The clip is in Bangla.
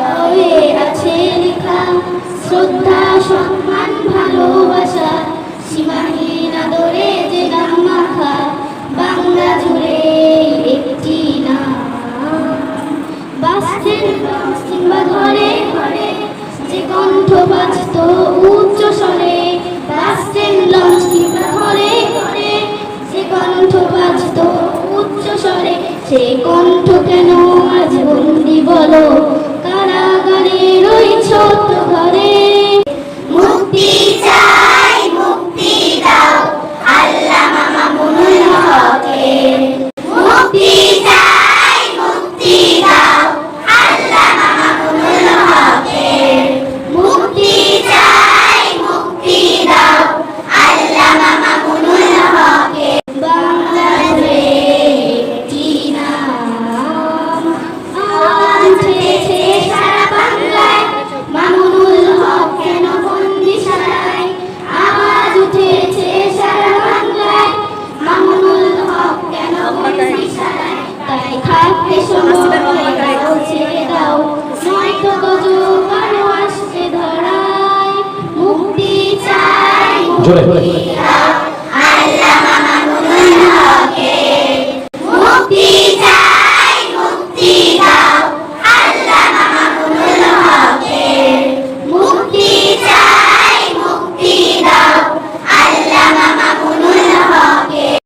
হয়ে আছে লেখা শ্রদ্ধা সম্মান ভালোবাসা সীমাহীন আদরে যে নাম মাখা বাংলা জুড়ে একটি নাম বাঁচতেন কিংবা ঘরে ঘরে যে কণ্ঠ বাজত উচ্চ স্বরে বাঁচতেন লঞ্চ কিংবা ঘরে ঘরে যে কণ্ঠ বাজত উচ্চ স্বরে সে কণ্ঠ কেন আজ বন্দি বলো কারাগারে রয়েছ তো ঘরে মুক্তি চাই মুক্তি দাও আল্লামা মামুনুল হকের মুক্তি চাই মুক্তি দাও আল্লামা মামুনুল হকের মুক্তি চাই মুক্তি দাও আল্লামা মামুনুল হকের বাংলাদেশে একটি নাম আওয়াজ উঠেছে সারা বাংলায় মামুনুল হক কেন বন্দিশালায় আওয়াজ উঠেছে সারা বাংলায় মামুনুল হক কেন বন্দিশালায় তাই থাকতে সময় দাও ছেড়ে দাও নয়তো গজব আরো আসছে ধরায় মুক্তি চাই মুক্তি